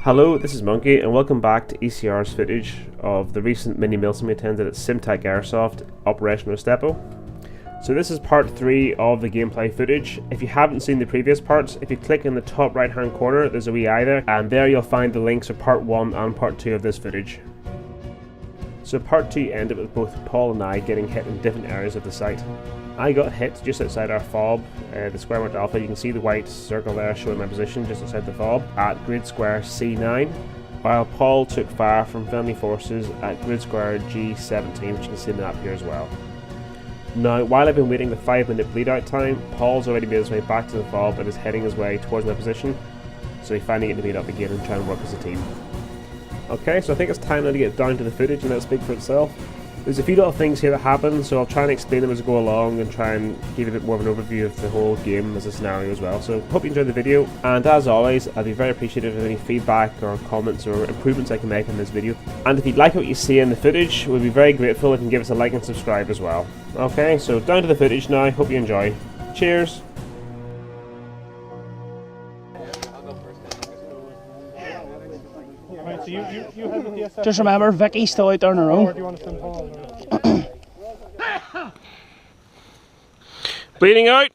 Hello, this is Monkey and welcome back to ECR's footage of the recent mini milsim we attended at Simtech Airsoft, Operation Restrepo. So this is part 3 of the gameplay footage. If you haven't seen the previous parts, if you click in the top right hand corner, there's a wee eye there, and there you'll find the links of part 1 and part 2 of this footage. So part 2 ended with both Paul and I getting hit in different areas of the site. I got hit just outside our fob, the square marked alpha. You can see the white circle there showing my position just outside the fob at grid square C9, while Paul took fire from friendly forces at grid square G17, which you can see in the map here as well. Now, while I've been waiting the 5-minute bleed out time, Paul's already made his way back to the fob and is heading his way towards my position, so he's finally getting to meet up again and try and work as a team. Okay, so I think it's time now to get down to the footage and let it speak for itself. There's a few little things here that happen, so I'll try and explain them as I go along and try and give you a bit more of an overview of the whole game as a scenario as well. So hope you enjoyed the video, and as always, I'd be very appreciative of any feedback or comments or improvements I can make on this video. And if you'd like what you see in the footage, we'd be very grateful if you can give us a like and subscribe as well. Okay, so down to the footage now, hope you enjoy. Cheers! So you have the DSF. Just remember, Vicky's still out there on her Or own. do you want to send Paul? Bleeding out!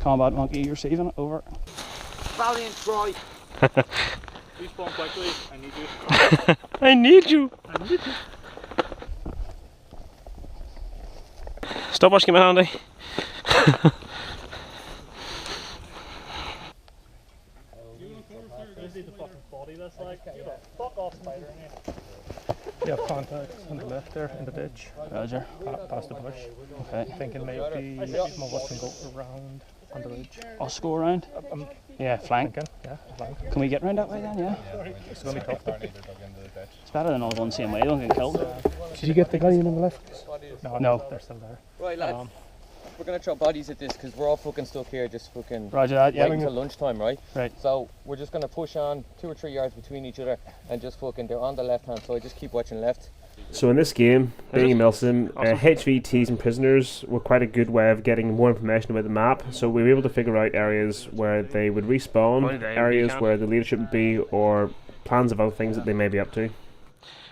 Combat Monkey, you're receiving it. Over. Valiant try. Respawn quickly. I need you. I need you! Stop watching my handy. Fuck off, spider. You have contacts on the left there in the ditch. Roger. Past the bush. Okay. Thinking maybe some of us can go around on the ridge. Us go around. Yeah, flank. Thinking, yeah, flank. Can we get round that way then? Yeah. It's going to be tough. It's better than all going the same way. Don't get killed. Did you get the guy in on the left? No. They're still there. Right, lads. We're gonna throw bodies at this because we're all fucking stuck here, just fucking Roger that. Yeah. waiting until lunchtime, right? Right. So we're just gonna push on 2 or 3 yards between each other and just fucking, they're on the left hand side, just keep watching left. So in this game, being a milsim, HVTs and prisoners were quite a good way of getting more information about the map. So we were able to figure out areas where they would respawn, areas where the leadership would be, or plans of other things that they may be up to.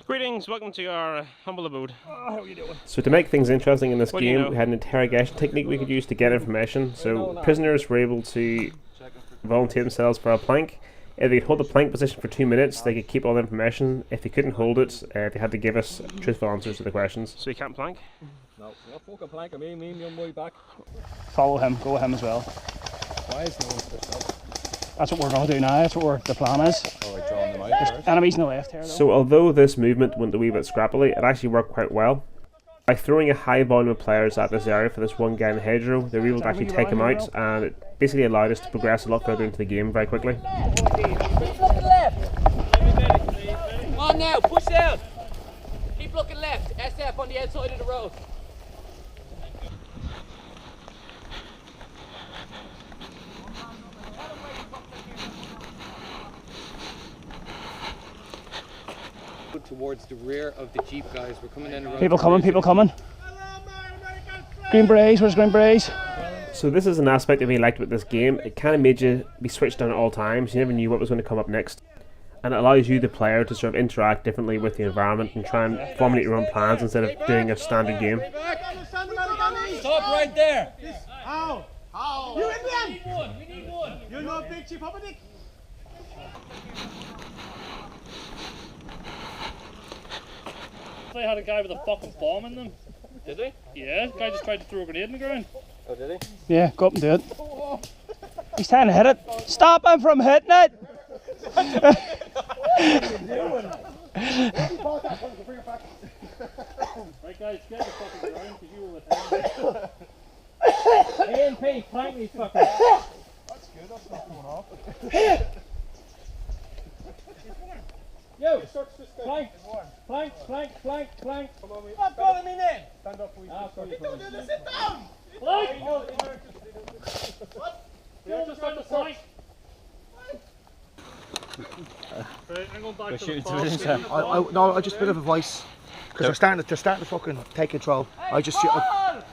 Greetings, welcome to our humble abode. How are you doing? So to make things interesting in this What do you game, know? we had an interrogation technique we could use to get information. So prisoners were able to volunteer themselves for a plank. If they could hold the plank position for 2 minutes, they could keep all the information. If they couldn't hold it, they had to give us truthful answers to the questions. So you can't plank? No, you're fucking plank, me and your way back. Follow him. Go with him as well. Why is no one pushed up? That's what we're going to do now. That's what the plan is. Oh, we're drawing them out There's enemies on the left here. Though. So although this movement went a wee bit scrappily, it actually worked quite well. By throwing a high volume of players at this area for this one guy in the hedgerow, they were able to actually take him out, and it basically allowed us to progress a lot further into the game very quickly. Keep looking left! Come on now, push down! Keep looking left, SF on the outside of the road. Towards the rear of the jeep, guys. We're coming in the road. People coming. Green berets. Where's green berets? So this is an aspect that we liked with this game. It kind of made you be switched on at all times. You never knew what was going to come up next. And it allows you, the player, to sort of interact differently with the environment and try and formulate your own plans instead of doing a standard game. Stop right there! How? You Indian? We need one. You know big chief Hopadick? They had a guy with a fucking bomb in them. Did they? Yeah, the guy just tried to throw a grenade in the ground. Oh, did he? Yeah, go up and do it. He's trying to hit it. Stop him from hitting it! Right, guys, get the fucking ground because you were with him. ANP, plank these fuckers. That's good, that's not going off. Yo, plank. I've got him in there! Stand up, please. Sit down! Plank! You're just on the plank. Right, I'm going back to the No, just a bit of advice. because they're starting to fucking take control. I just see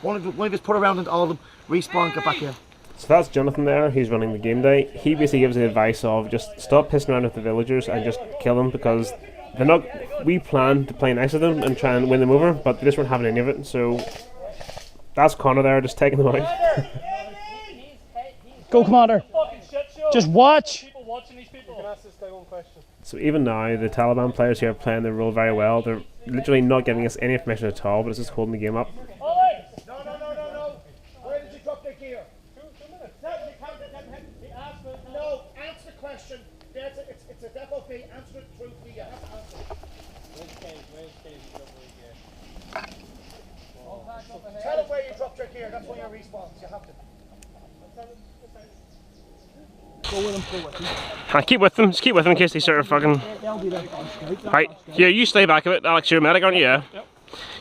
one of us put around into all of them, respawn, get back in. So that's Jonathan there, he's running the game day. He basically gives the advice of just stop pissing around with the villagers and just kill them, because they're not. We plan to play nice with them and try and win them over, but they just weren't having any of it. So that's Connor there, just taking them out. Go, Commander. Just watch. People watching these people. You can ask this guy one question. So even now, the Taliban players here are playing their role very well. They're literally not giving us any information at all, but it's just holding the game up. No. Where did you drop the gear? 2 minutes. No, you can't. No, answer the question. It's a depot fee. Answer it truthfully. You have to answer it. Where's Cage you drop the gear? Tell them where you dropped your gear. That's why your respawns. You have to. Go with him. Keep with them. Just keep with them in case they start fucking. They'll be there on scout. Right, yeah, you stay back a bit. Alex, you're a medic, aren't you? Yeah. Yep.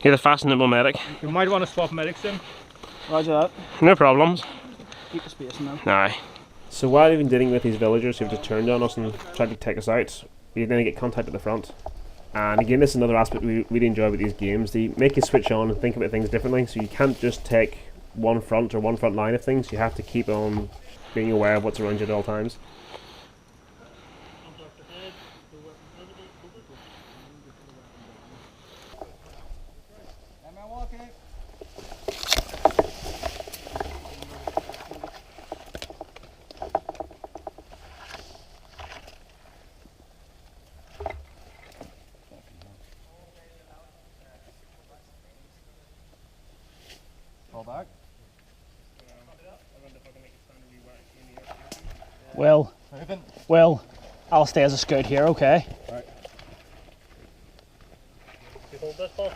You're the fast and nimble medic. You might want to swap medics in. Roger that. No problems. Keep the space in there. Aye. So while we've been dealing with these villagers who've just turned on us and tried to take us out, we then get contact at the front. And again, this is another aspect we really enjoy with these games. They make you switch on and think about things differently, so you can't just take one front or one front line of things. You have to keep on being aware of what's around you at all times. Well, I'll stay as a scout here, okay? You hold this, Paul?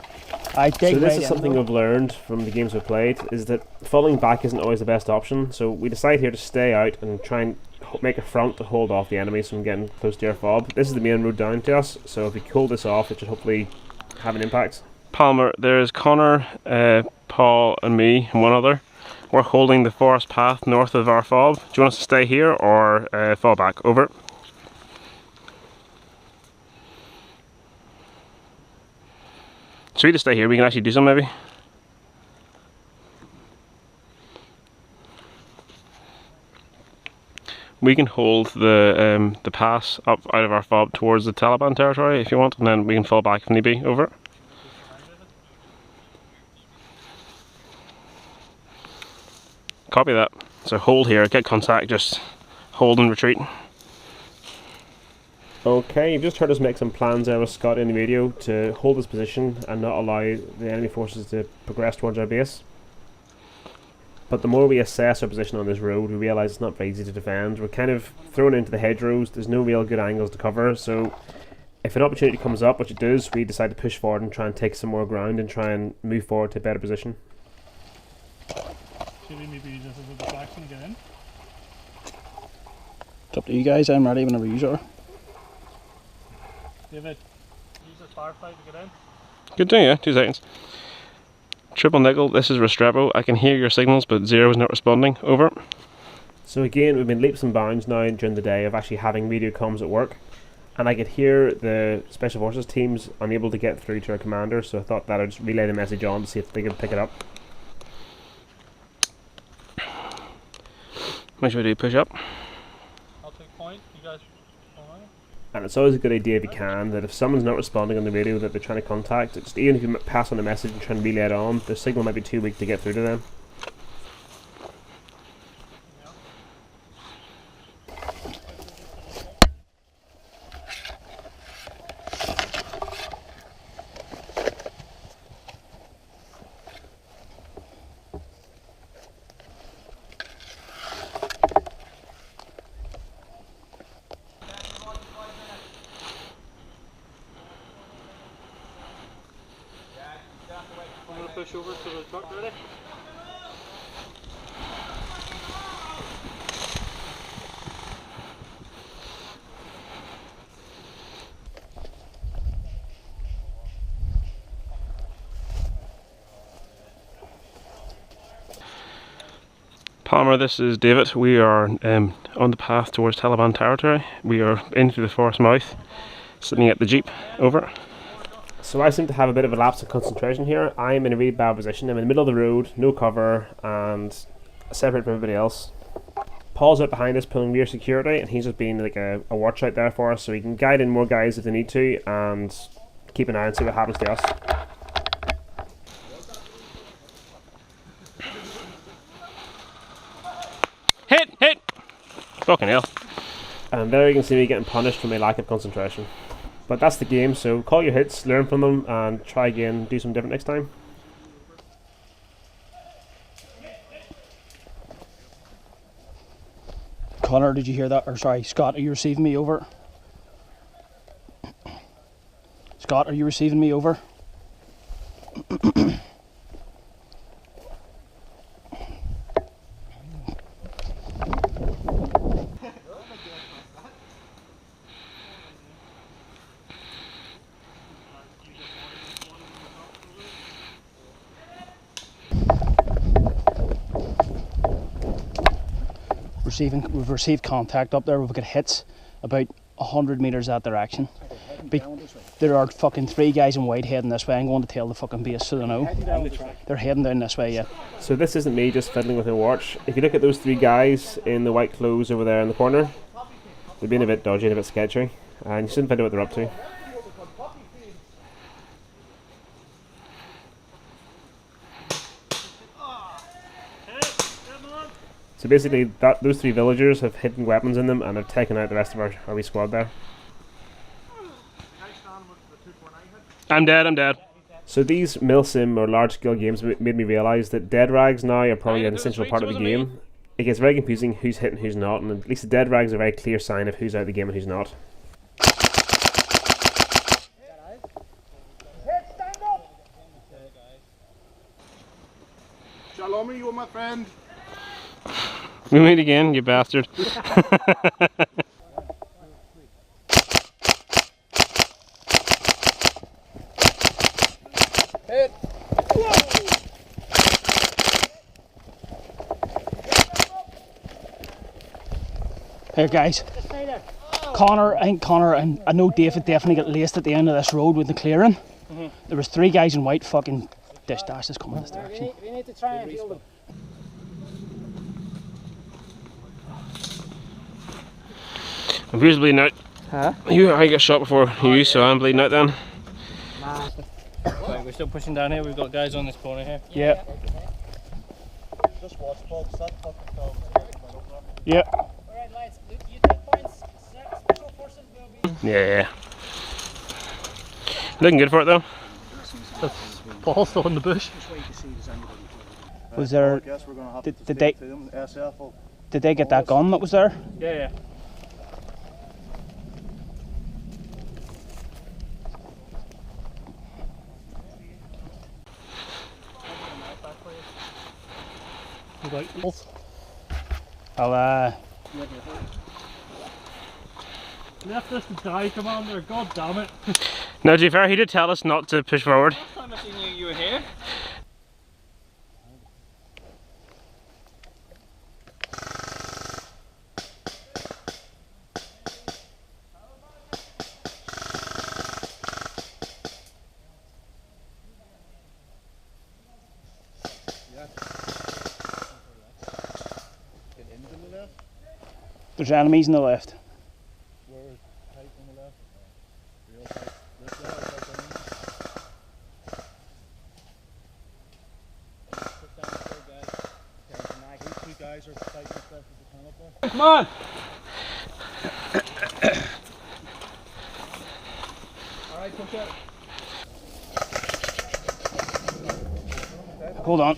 I dig So this right is something in. we've learned from the games we've played, is that falling back isn't always the best option. So we decide here to stay out and try and make a front to hold off the enemies from getting close to our fob. This is the main road down to us, so if we hold this off, it should hopefully have an impact. Palmer, there's Connor, Paul, and me, and one other. We're holding the forest path north of our fob. Do you want us to stay here or fall back? Over. So we just stay here. We can actually do something maybe. We can hold the pass up out of our fob towards the Taliban territory if you want, and then we can fall back if need be. Over. Copy that. So hold here, get contact, just hold and retreat. Okay, you've just heard us make some plans there with Scott in the video to hold this position and not allow the enemy forces to progress towards our base. But the more we assess our position on this road, we realise it's not very easy to defend. We're kind of thrown into the hedgerows, there's no real good angles to cover, so if an opportunity comes up, which it does, we decide to push forward and try and take some more ground and try and move forward to a better position. Should we maybe use this as a distraction to get in? It's up to you guys, I'm ready whenever you are. David, use this firefly to get in. Good doing, yeah, 2 seconds. Triple nickel, this is Restrepo. I can hear your signals, but Zero is not responding. Over. So again, we've been leaps and bounds now during the day of actually having radio comms at work. And I could hear the Special Forces teams unable to get through to our commander, so I thought that I'd just relay the message on to see if they could pick it up. What should we do? Push up? I'll take point. You guys. Alright. And it's always a good idea if you can, that if someone's not responding on the radio that they're trying to contact, just even if you pass on a message and try and relay it on, the signal might be too weak to get through to them. I'm going to push over to the truck, ready? Palmer, this is David. We are on the path towards Taliban territory. We are in through the forest mouth, sitting at the jeep. Over. So I seem to have a bit of a lapse of concentration here. I'm in a really bad position. I'm in the middle of the road, no cover, and separate from everybody else. Paul's out behind us pulling rear security, and he's just being like a watch out there for us, so he can guide in more guys if they need to, and keep an eye and see what happens to us. Hit! Fucking hell. And there you can see me getting punished for my lack of concentration. But that's the game, so call your hits, learn from them, and try again, do something different next time. Connor, did you hear that? Or sorry, Scott, are you receiving me over? Scott, are you receiving me over? We've received contact up there. We've got hits about 100 metres that direction. There are fucking 3 guys in white heading this way. I'm going to tell the fucking base so they know. They're heading down this way, yeah. So this isn't me just fiddling with my watch. If you look at those 3 guys in the white clothes over there in the corner, they're being a bit dodgy and a bit sketchy, and you shouldn't find out what they're up to. So basically, those 3 villagers have hidden weapons in them and have taken out the rest of our wee squad there. I'm dead. So these milsim or large scale games made me realise that dead rags now are probably an essential part of the game. It gets very confusing who's hit and who's not, and at least the dead rags are a very clear sign of who's out of the game and who's not. Shalom, you my friend. We meet again, you bastard. Hit. Here, guys. Connor, I think Connor and I know David definitely got laced at the end of this road with the clearing. There was 3 guys in white fucking dish dashes coming this direction. We need to try and deal them. I'm fused bleeding out. Huh? I got shot before you, so I'm bleeding out then. Right, we're still pushing down here. We've got guys on this corner here. Yeah. Just watch, folks. That fucking dog. Yeah. Alright, lads, you take points. Special forces will be. Yeah. Looking good for it though. Paul's still in the bush. Was there? I guess we're gonna have Did to they? to them. SF will Did they get that gun that was there? Yeah. I'll Left us to die, Commander. God damn it. Now, to be fair, he did tell us not to push forward. Last time I seen you were here. There's enemies on the left. Where tight on the left? Real tight. This way, put down the 4 guys. Okay, these 2 guys are tight and stuff with the can up there. Come on. Alright, push out. Hold on.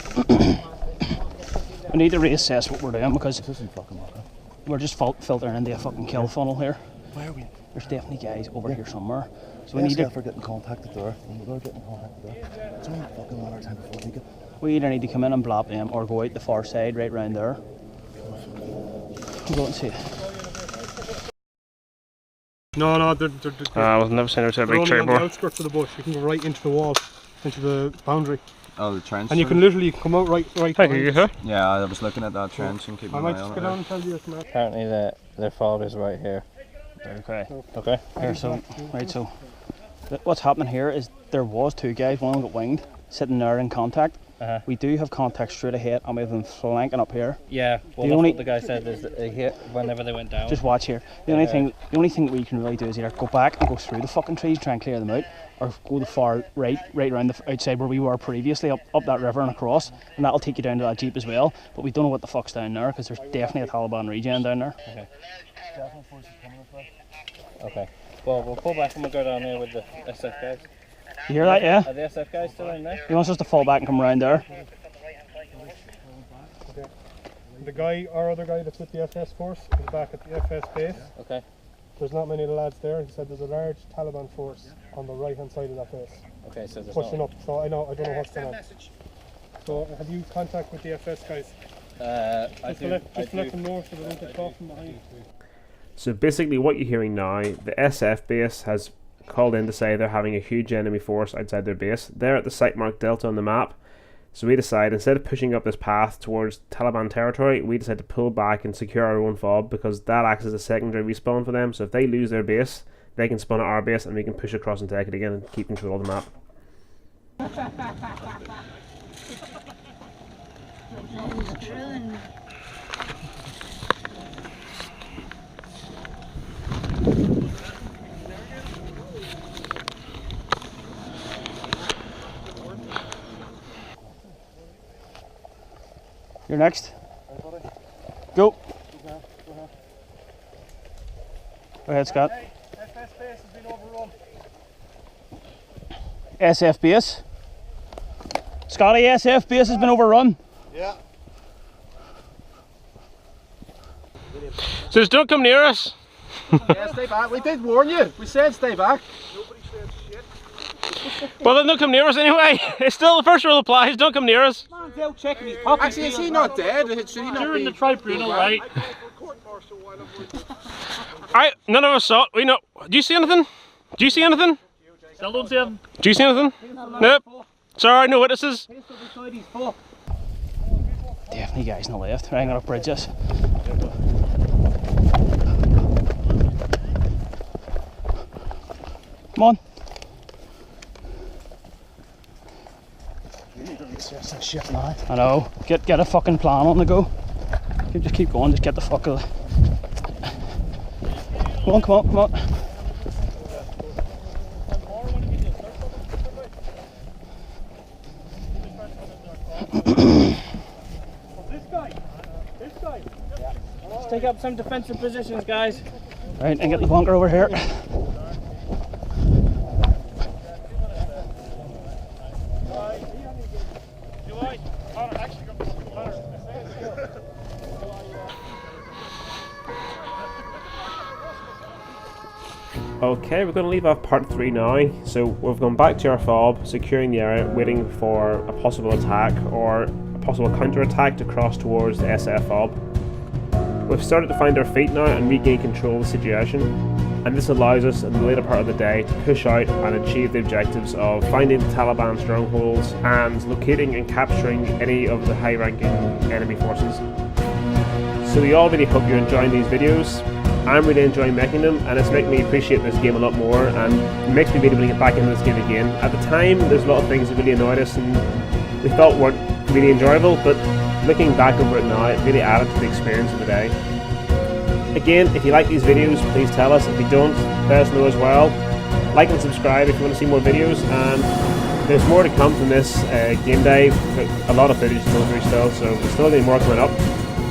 We need to reassess what we're doing because This isn't fucking okay. we're just filtering into a fucking kill funnel here. Where are we? There's definitely guys over here somewhere. So we need SF to are getting contacted there. And we're getting contacted there. It's only a fucking matter of time before we get. we either need to come in and blop them or go out the far side right round there. We'll go and see. No, they're I was never seen her to a they're big only tree on the before. outskirts of the bush. You can go right into the wall, into the boundary. Oh, the trench. And you can literally come out right Thank behind you, us. sir. Yeah, I was looking at that trench and keeping I an might eye just on go it. down and tell you this, Matt. Apparently their father's right here. Okay. Okay. Here, so, right, so What's happening here is there was 2 guys, one of them got winged, sitting there in contact. We do have contact straight ahead, and we have them flanking up here. Yeah, well, that's what the guy said is that they hit whenever they went down. Just watch here. The only thing we can really do is either go back and go through the fucking trees, try and clear them out, or go the far right around the outside where we were previously, up that river and across, and that'll take you down to that jeep as well. But we don't know what the fuck's down there because there's definitely a Taliban regen down there. Okay. Well, we'll pull back and we'll go down there with the SF guys. You hear that? Yeah. Are the SF guys still in there? He wants us to fall back and come around there. The guy, our other guy that's with the FS force, is back at the FS base. Okay. There's not many of the lads there. He said there's a large Taliban force on the right hand side of that base. Okay, so there's pushing up. So I don't know what's going on. So have you contact with the FS guys? Just to let them know so they don't get caught from behind. So basically what you're hearing now, the SF base has called in to say they're having a huge enemy force outside their base. They're at the site marked Delta on the map. So we decide, instead of pushing up this path towards Taliban territory, we decide to pull back and secure our own fob, because that acts as a secondary respawn for them. So if they lose their base, they can spawn at our base and we can push across and take it again and keep control of the map. You're next. Go. Go ahead, Scott. FS base has been overrun. SF base. Scotty, SF base has been overrun. Yeah. So just don't come near us. Yeah, stay back. We did warn you. We said stay back. Well, then don't come near us anyway. It's still the first rule applies. Don't come near us. Man's out checking his pockets. Actually, is he not dead? Should he not During be the tribunal, right? Alright, none of us saw it. We know. Do you see anything? Do you see anything? Still don't see him. Do you see anything? Nope. Sorry, no witnesses. Definitely guys on the left. Right, I'm gonna bridge this. Come on. Shit now. I know. Get a fucking plan on the go. Just keep going. Just get the fuck out. Come on, come on, come on. Let's take up some defensive positions, guys. Right, and get the bunker over here. Okay, we're going to leave off part 3 now. So we've gone back to our fob, securing the area, waiting for a possible attack or a possible counter-attack to cross towards the SF fob. We've started to find our feet now and regain control of the situation, and this allows us in the later part of the day to push out and achieve the objectives of finding the Taliban strongholds and locating and capturing any of the high-ranking enemy forces. So we all really hope you're enjoying these videos. I'm really enjoying making them, and it's making me appreciate this game a lot more, and it makes me really want to get back into this game again. At the time, there's a lot of things that really annoyed us and we thought weren't really enjoyable, but looking back over it now, it really added to the experience of the day. Again, if you like these videos, please tell us. If you don't, let us know as well. Like and subscribe if you want to see more videos, and there's more to come from this game day. A lot of footage to go through still, so there's still going to be more coming up.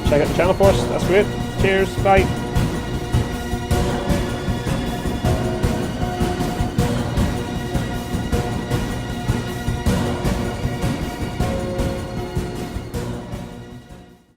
Check out the channel for us. That's great. Cheers. Bye.